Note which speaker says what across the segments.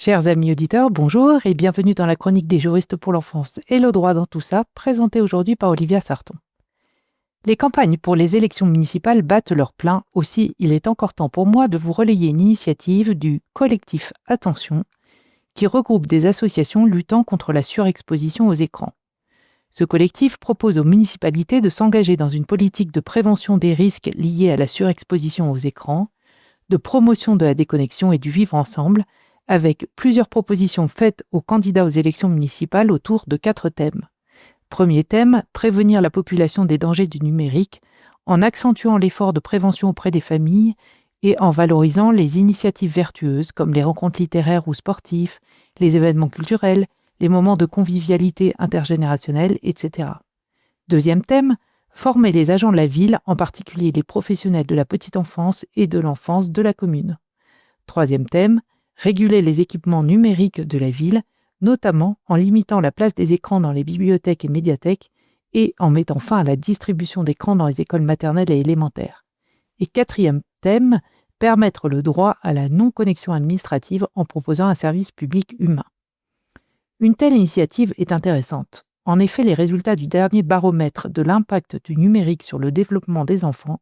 Speaker 1: Chers amis auditeurs, bonjour et bienvenue dans la chronique des juristes pour l'enfance et le droit dans tout ça, présentée aujourd'hui par Olivia Sarton. Les campagnes pour les élections municipales battent leur plein, aussi il est encore temps pour moi de vous relayer une initiative du collectif Attention, qui regroupe des associations luttant contre la surexposition aux écrans. Ce collectif propose aux municipalités de s'engager dans une politique de prévention des risques liés à la surexposition aux écrans, de promotion de la déconnexion et du vivre ensemble, avec plusieurs propositions faites aux candidats aux élections municipales autour de 4 thèmes. Premier thème, prévenir la population des dangers du numérique, en accentuant l'effort de prévention auprès des familles et en valorisant les initiatives vertueuses comme les rencontres littéraires ou sportives, les événements culturels, les moments de convivialité intergénérationnelle, etc. Deuxième thème, former les agents de la ville, en particulier les professionnels de la petite enfance et de l'enfance de la commune. Troisième thème, réguler les équipements numériques de la ville, notamment en limitant la place des écrans dans les bibliothèques et médiathèques et en mettant fin à la distribution d'écrans dans les écoles maternelles et élémentaires. Et quatrième thème, permettre le droit à la non-connexion administrative en proposant un service public humain. Une telle initiative est intéressante. En effet, les résultats du dernier baromètre de l'impact du numérique sur le développement des enfants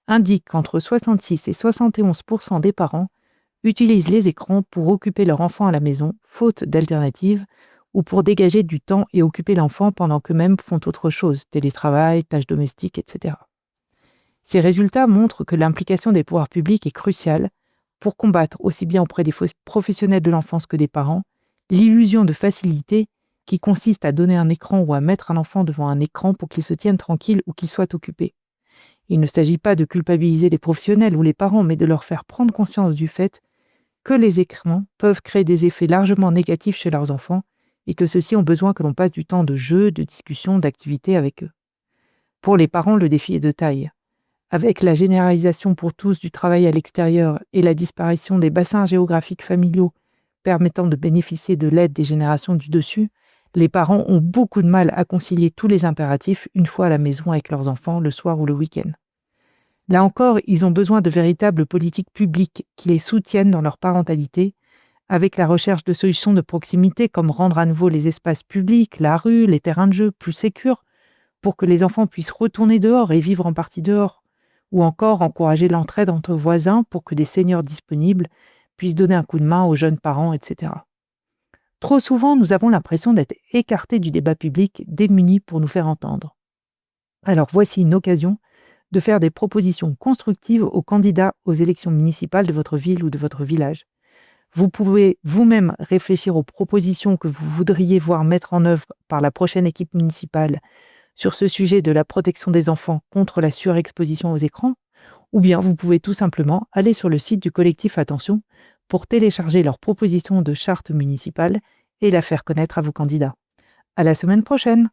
Speaker 1: indiquent qu'entre 66 et 71% des parents utilisent les écrans pour occuper leur enfant à la maison, faute d'alternative, ou pour dégager du temps et occuper l'enfant pendant qu'eux-mêmes font autre chose, télétravail, tâches domestiques, etc. Ces résultats montrent que l'implication des pouvoirs publics est cruciale pour combattre, aussi bien auprès des professionnels de l'enfance que des parents, l'illusion de facilité qui consiste à donner un écran ou à mettre un enfant devant un écran pour qu'il se tienne tranquille ou qu'il soit occupé. Il ne s'agit pas de culpabiliser les professionnels ou les parents, mais de leur faire prendre conscience du fait que les écrans peuvent créer des effets largement négatifs chez leurs enfants et que ceux-ci ont besoin que l'on passe du temps de jeu, de discussion, d'activité avec eux. Pour les parents, le défi est de taille. Avec la généralisation pour tous du travail à l'extérieur et la disparition des bassins géographiques familiaux permettant de bénéficier de l'aide des générations du dessus, les parents ont beaucoup de mal à concilier tous les impératifs une fois à la maison avec leurs enfants le soir ou le week-end. Là encore, ils ont besoin de véritables politiques publiques qui les soutiennent dans leur parentalité, avec la recherche de solutions de proximité comme rendre à nouveau les espaces publics, la rue, les terrains de jeu plus sécures, pour que les enfants puissent retourner dehors et vivre en partie dehors, ou encore encourager l'entraide entre voisins pour que des seniors disponibles puissent donner un coup de main aux jeunes parents, etc. Trop souvent, nous avons l'impression d'être écartés du débat public, démunis pour nous faire entendre. Alors voici une occasion de faire des propositions constructives aux candidats aux élections municipales de votre ville ou de votre village. Vous pouvez vous-même réfléchir aux propositions que vous voudriez voir mettre en œuvre par la prochaine équipe municipale sur ce sujet de la protection des enfants contre la surexposition aux écrans, ou bien vous pouvez tout simplement aller sur le site du collectif Attention pour télécharger leurs propositions de charte municipale et la faire connaître à vos candidats. À la semaine prochaine!